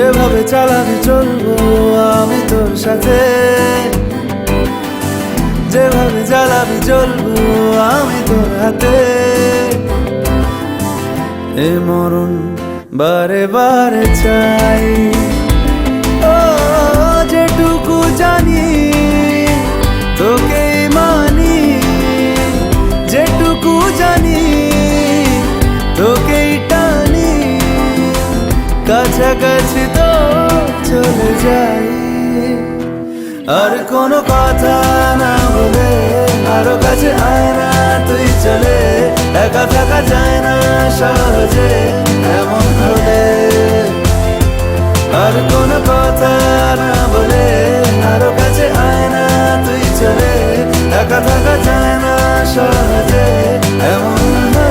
যেভাবে চালাবি চলবো আমি তোর সাথে, যেভাবে জ্বালাবি জ্বলবো আমি তোর হাতে। এ মরণ বারে বারে চাই, ও যেটুকু জানি তোকেই মানি, যেটুকু জানি তোকেই টানি, কাছাকাছি তো চলে যাই। আর কোনো কথা না বলে আরো কাছে আয় না তুই চলে, একা থাকা যায় না সহজে এমন হলে। আর কোনো কথা না বলে আরো কাছে আয় না তুই চলে, একা থাকা যায় না সহজে এমন হলে।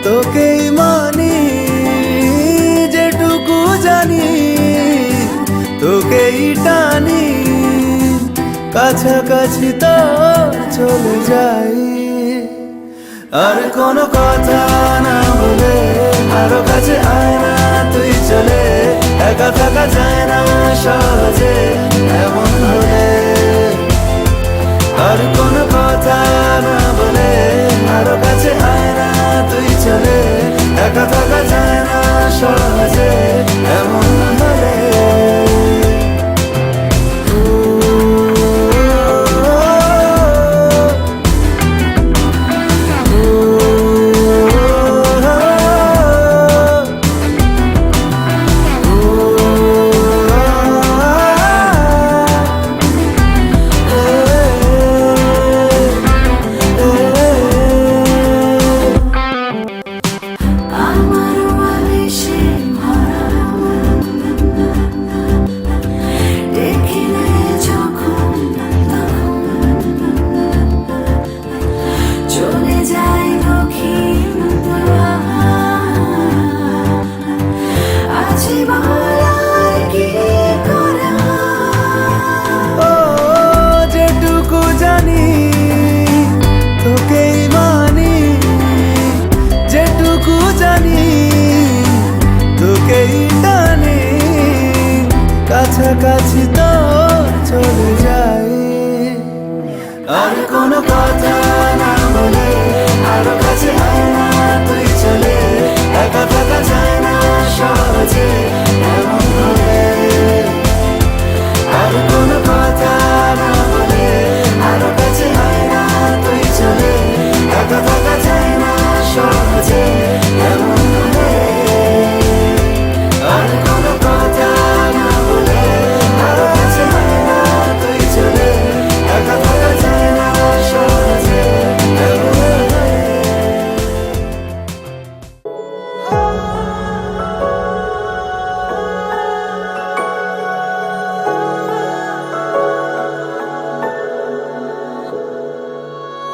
তোকেই মানি, যেটুকু জানি তোকেই টানি, কাছাকাছি তো চলে যাই। আর কোনো কথা না বলে আরো কাছে আয় না তুই চলে, একা থাকা যায় না সহজে এমন হলে। আর কোনো কথা না বলে আরো কাছে আয় না তুই চলে, একা থাকা যায় না সহজে এমন হলে। যেটুকু জানি তোকেই মানি, যেটুকু জানি তোকেই টানি, কাছাকাছি তো চলে যাই। আর কোনো কথা না বলে আরো কাছে আয় না তুই চলে, একা থাকা যায় না সহজে এমন হলে। আর কোনো কথা না বলে আরো কাছে আয় না তুই চলে, একা থাকা যায় না সহজে এমন হলে। আর কোনো কথা না বলে আরো কাছে আয় না তুই চলে, একা থাকা যায় না সহজে এমন হলে।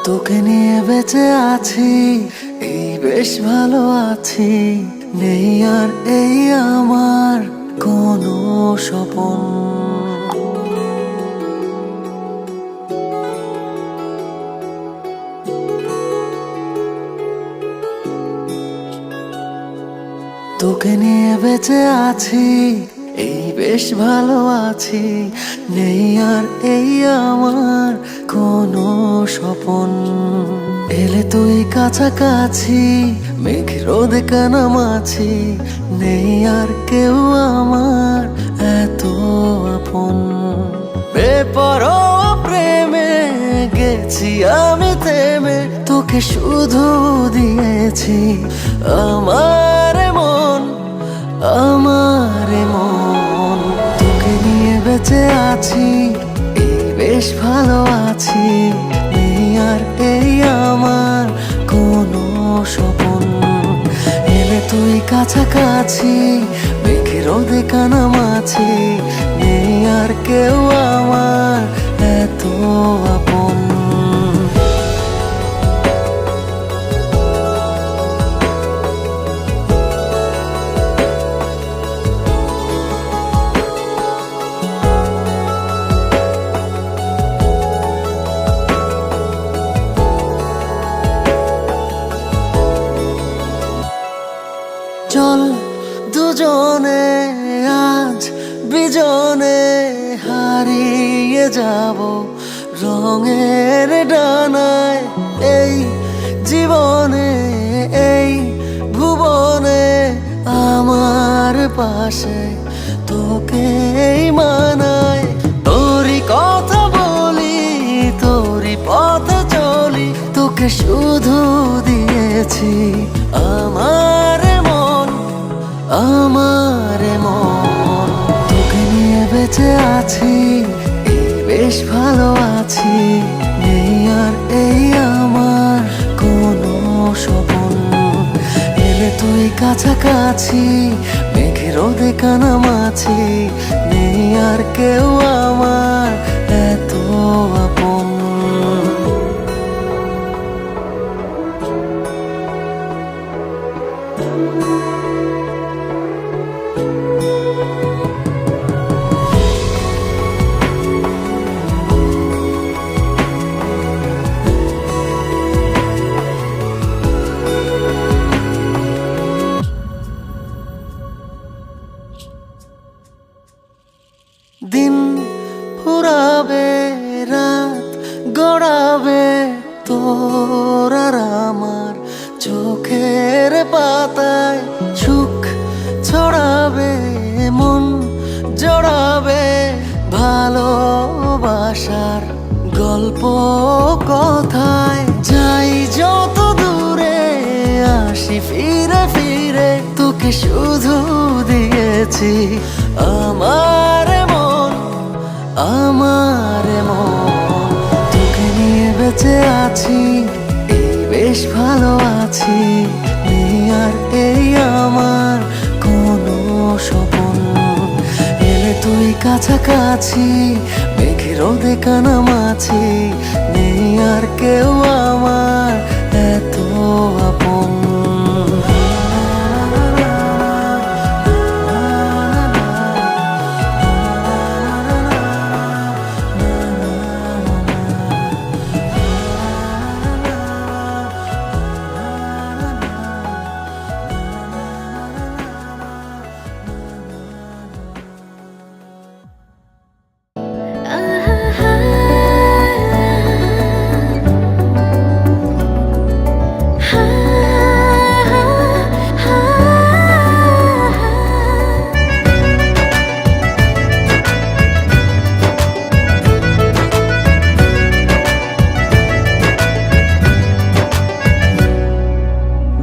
তোকে নিয়ে বেঁচে আছি, এই বেশ ভালো আছি, নেই আর এই আমার কোনো স্বপন। তোকে নিয়ে বেঁচে আছি, এই বেশ ভালো আছি, নেই আর এই আমার কোনো স্বপন। এলে তুই কাছাকাছি, মেঘ রোদে কানামাছি, নেই আর কেউ আমার এত আপন। বেপরোয়া প্রেমে গেছি আমি থেমে, তোকে শুধু দিয়েছি আমার মন, আমার মন। তোকে নিয়ে বেঁচে আছি, এই বেশ ভালো আছি। নেই আর এই আমার কোনো স্বপন, এলে তুই কাছাকাছি, মেঘে রোদে কানামাছি। নেই আর কেউ আমার এত আপন। চল দুজনে আজ বিজনে হারিয়ে যাব রঙের ডানায়। এই জীবনে এই ভুবনে আমার পাশে তোকেই মানায়। তোরই কথা বলি, তোরই পথে চলি, তোকে শুধু দিয়েছি আমার আমার মন। তোকে নিয়ে বেঁচে আছি, এই বেশ ভালো আছি। নেই আর এই আমার কোনো স্বপন, এলে তুই কাছাকাছি, মেঘে রোদে কানামাছি। নেই আর কেউ আমার এত আপন। দিন ফুরাবে, রাত গড়াবে, তোর আর আমার চোখের পাতায়। সুখ ছড়াবে, মন জড়াবে, ভালোবাসার গল্প কথায়। যাই যত দূরে, আসি ফিরে ফিরে, তোকে শুধু দিয়েছি আমার মন আমার মন। তোকে নিয়ে বেঁচে আছি, এই বেশ ভালো আছি। নেই আর এই আমার কোনো স্বপন, এলে তুই কাছাকাছি, মেঘে রোদে কানামাছি। নেই আর কেউ আমার এত আপন।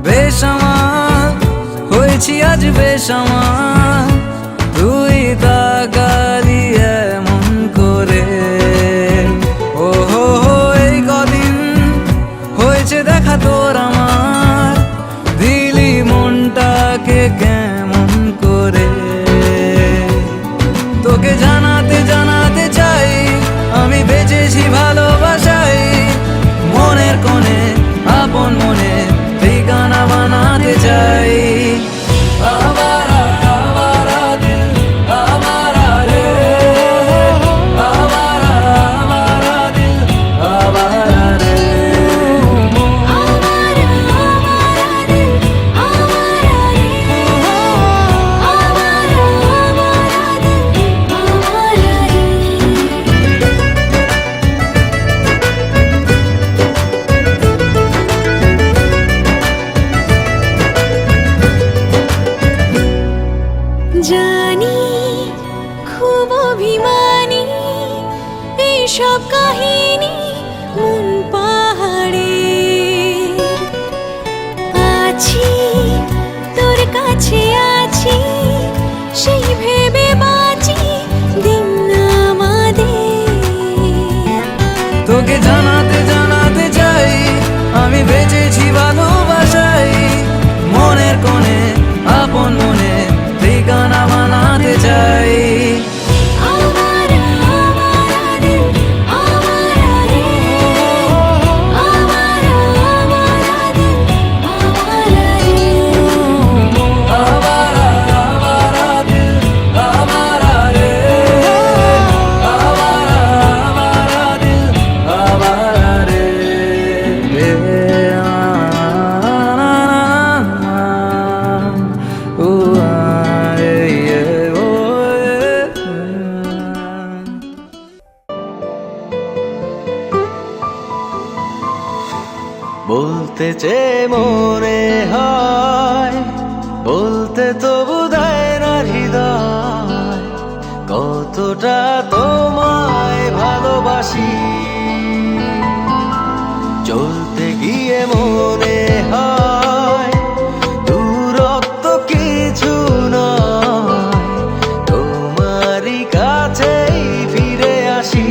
বেসামাল হয়েছি আজ বেসামাল, তুই তাকালি এমন করে। ও হো হো, এই কদিন হয়েছে দেখা তোর আমার, দিলি মনটাকে কেমন করে। তোকে জানাতে জানাতে চাই, আমি বেঁচেছি ভালোবাসাই। মনের কোণে আপন মনে ঠিকানা বানাতে চাই। আবারা আবারা দিল আবারা রে, আবারা আবারা দিল আবারা রে। জানি খুব অভিমানী, এইসব কাহিনী মন পাহাড়ে। আছি তোর কাছে, আছি সেই ভেবে বাঁচি দিন বলতে চেয়ে মনে হয়, বলতে তবু দেয় না হৃদয়, কতটা তোমায় ভালোবাসি। চলতে গিয়ে মনে হয় দূরত্ব কিছু নয়, তোমারই কাছেই ফিরে আসি।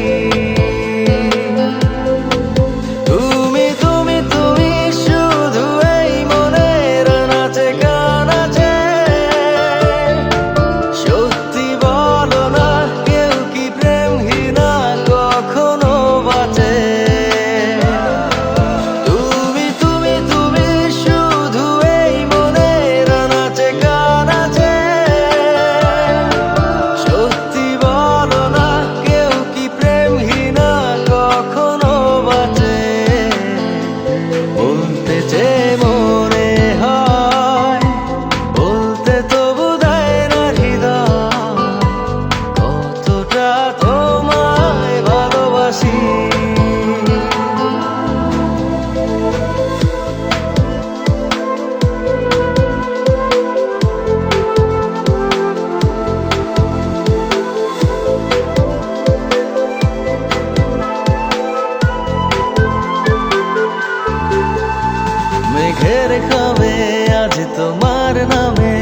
মেঘের খামে আজ তোমার নামে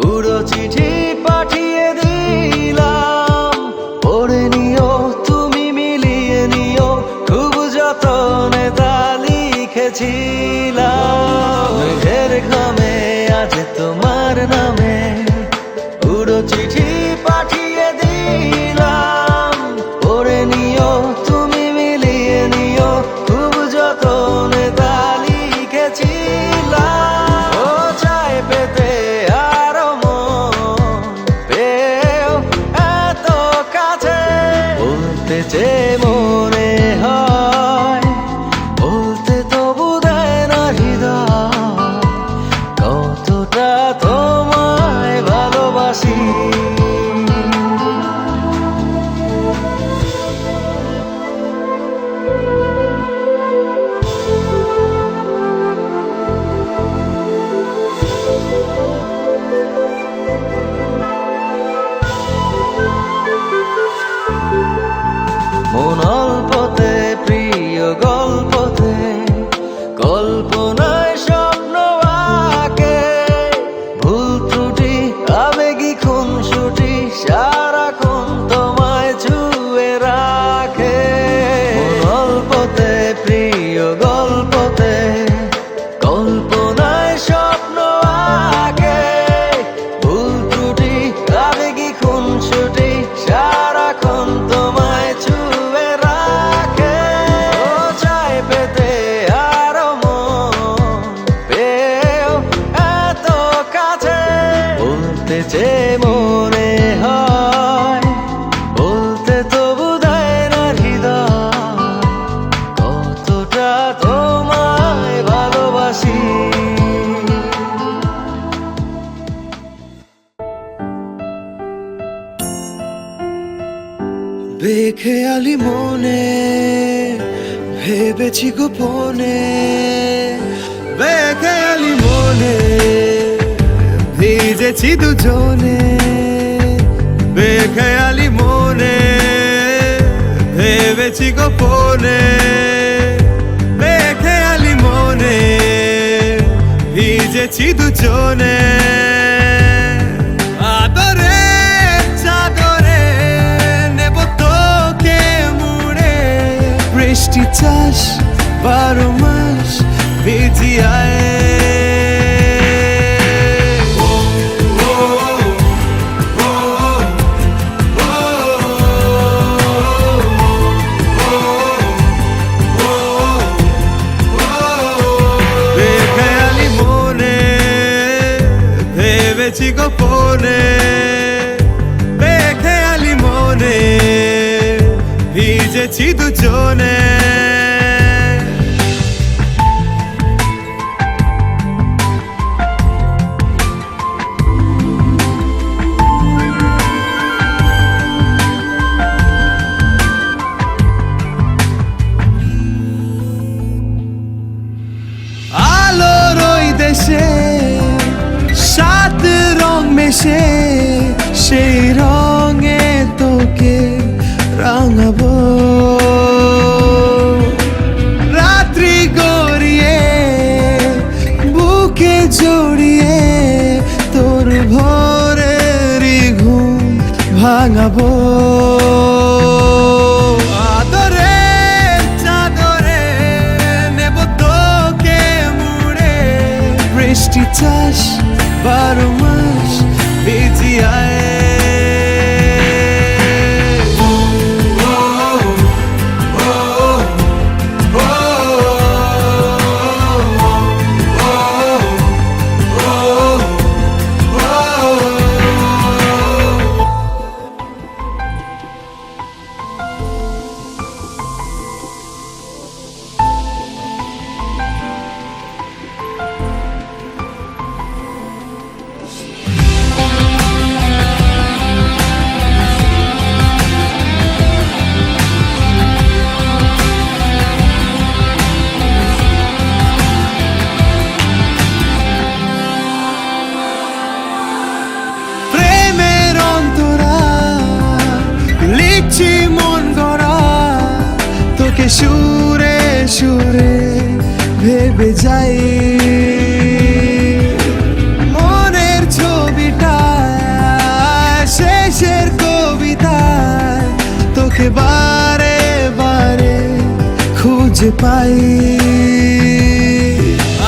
উড়ো চিঠি পাঠিয়ে দিলাম, পড়ে নিও তুমি মিলিয়ে নিও, খুব যতনে তা লিখেছিলাম। মেঘের খামে আজ তোমার নামে উড়ো চিঠি পাঠিয়ে দিলাম, পড়ে নিও তুমি মিলিয়ে নিও, খুব যতনে তা লিখেছিলাম। ও চায় পেতে আরো মন পেও এত কাছে, বলতে চেয়ে মনে হয়, বলতে তবু দেয় না হৃদয়, কতটা তোমায় ভালোবাসি। মন অল্পতে প্রিয় গল্পতে, কল্পনায় স্বপ্ন আঁকে, ভুল ত্রুটি আবেগী খুনসুটি সারাক্ষণ তোমায় ছুঁয়ে রাখে। মন অল্পতে প্রিয় গল্পতে, কল্পনায় স্বপ্ন আঁকে, ভুল ত্রুটি আবেগী খুনসুটি সারাক্ষণ তোমায় ছুঁয়ে রাখে। ও চায় পেতে আরো মন পেও এত কাছে, বলতে চেয়ে মনে হয়, বলতে তবু দেয় না হৃদয়, কতটা তোমায় ভালোবাসি। বেখেয়ালি মনে ভেবেছি গোপনে, বেখেয়ালি মনে ভিজেছি দুজনে, বেখেয়ালি মনে ভেবেছি গোপনে, বেখেয়ালি মনে ভিজেছি দুজনে। আদরে চাদরে নেব তোকে মুড়ে, বৃষ্টি চাষ 12 মাস ভিজিয়ায়। বেখেয়ালি মনে ভেবেছি গোপনে, বেখেয়ালি মনে ভিজেছি দুজনে। সুরে সুরে ভেবে যাই মনের ছবিটা শেষের কবিতায় তোকে বারে বারে খুঁজে পাই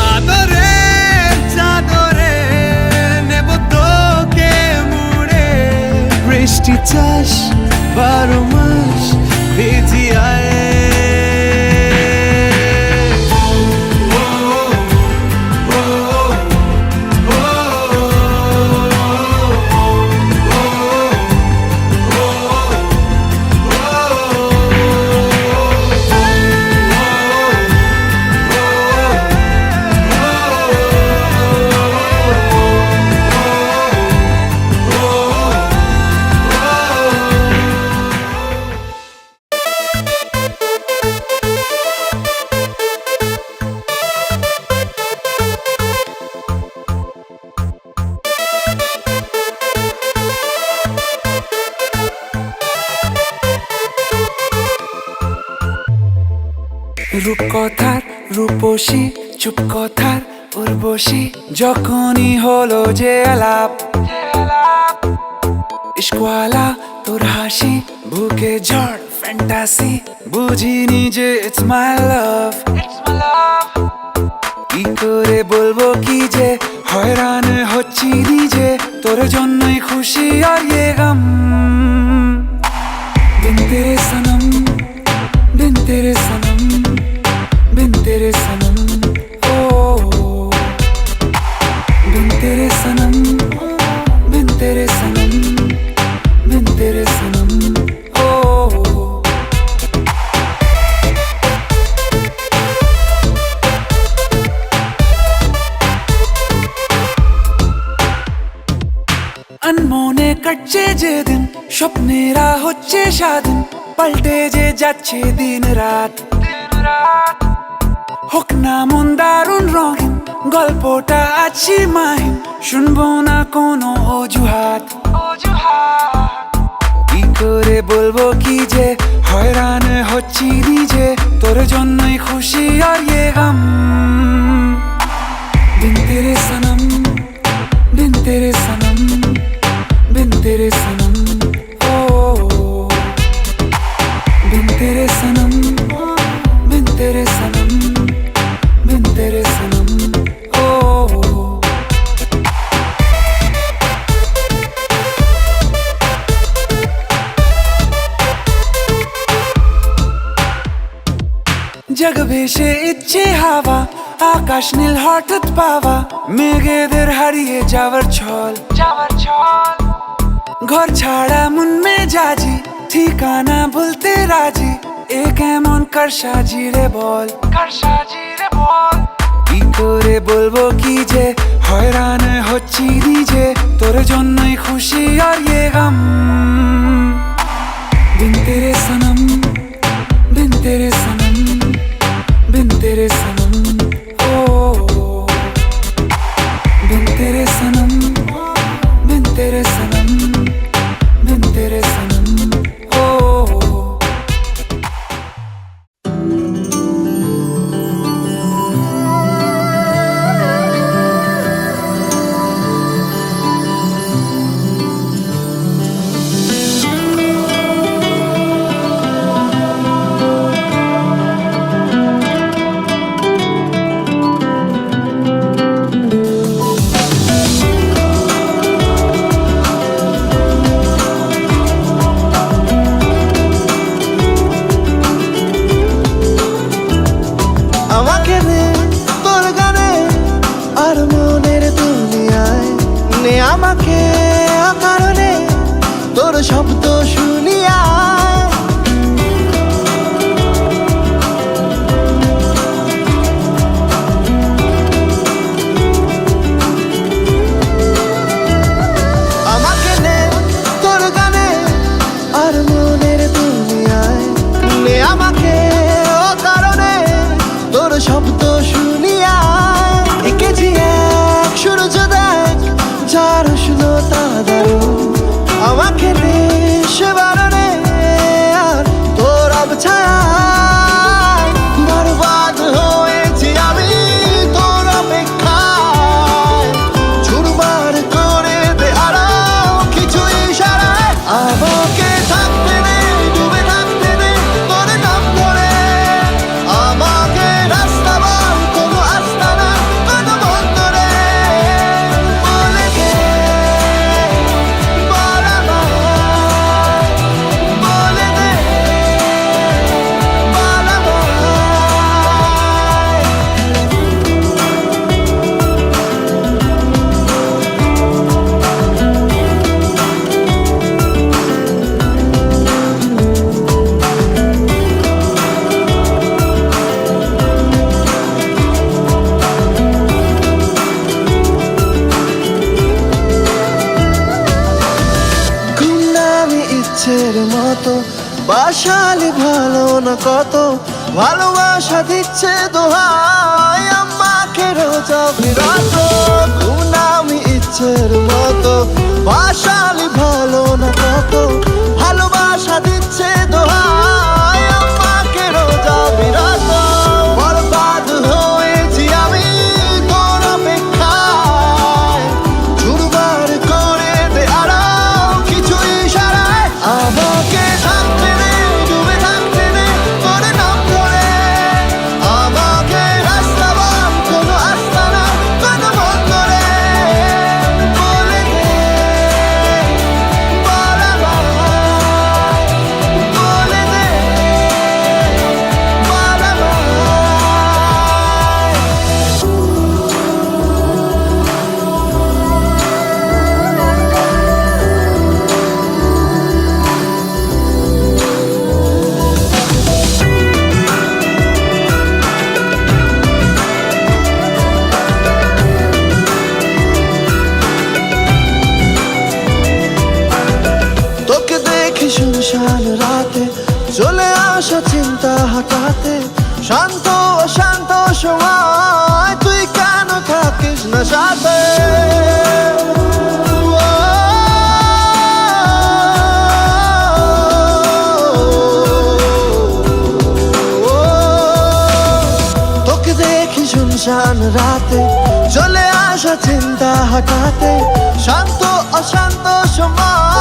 আদরে চাদরে নেব তোকে মুড়ে বৃষ্টি চাষ 12 মাস ভিজিয়ায় রূপকথার রূপসী চুপ কথার উর্বশী যখনই হলো যে আলাপ ইশকওয়ালা তোর হাসি বুকে ঝড় ফ্যান্টাসি বুঝিনি যে ইটস মাই লাভ কি করে বলবো কি যে হয়রান হচ্ছি নিজে তোর জন্যই খুশি আর ये गम बिन तेरे सनम बिन तेरे सनम बिन तेरे सनम ओ बिन तेरे सनम बिन तेरे सनम बिन तेरे सनम ओ अनमोने कटছে যে দিন স্বপ্নেরা হচ্ছে স্বাধীন পাল্টে যে যাচ্ছে দিন রাত হোক না মন দারুণ রঙিন গল্পটা আছি মাহিন শুনবো না কোনো অজুহাত কি করে বলবো কি যে হয়রান হচ্ছি নিজে তোর জন্যই খুশি আর ये गम बिन तेरे सनम बिन तेरे सनम बिन तेरे सनम ओ बिन तेरे सनम बिन तेरे सनम बिन तेरे सनम ओ जग भेषे इच्छे हावा আকাশ নীল হঠাৎ পাওয়া মেঘেদের হারিয়ে যাওয়ার ছল ঘর ছাড়া মন মেজাজি ঠিকানা ভুলতে রাজি এ কেমন কার সাজি রে বল কি করে বলবো কি যে হয়রান হচ্ছি নিজে তোর জন্যই খুশি আর ये गम बिन तेरे सनम बिन तेरे सनम बिन तेरे सनम ओ बिन तेरे सनम बिन तेरे सनम बिन तेरे सनम ओ বাসালি ভালো না কত ভালোবাসা দিচ্ছে দোহাই আমাকে রোজ বিরত ঘুম নামি ইচ্ছের মতো বাসালি ভালো না কত ভালোবাসা দিচ্ছে দোহাই আমাকে রোজ বিরত বরবাদ হয়েছি আমি তোর অপেক্ষায় চুরবার করে দে আরো কিছু ইশারায় আমাকে থাকতে দে ডুবে থাকতে দে তোর নাম ধরে আমাকে রাস্তা বল কোনো আস্তানা কোনো মন করে বলে দে বল আমায় বলে দে বল আমায় তোকে দেখি শুনশান রাতে চলে আসা চিন্তা হঠাতে শান্ত অশান্ত সময় তুই কেন থাকিস না সাথে তোকে দেখি শুনশান রাতে চলে আসা চিন্তা হঠাতে শান্ত অশান্ত সময়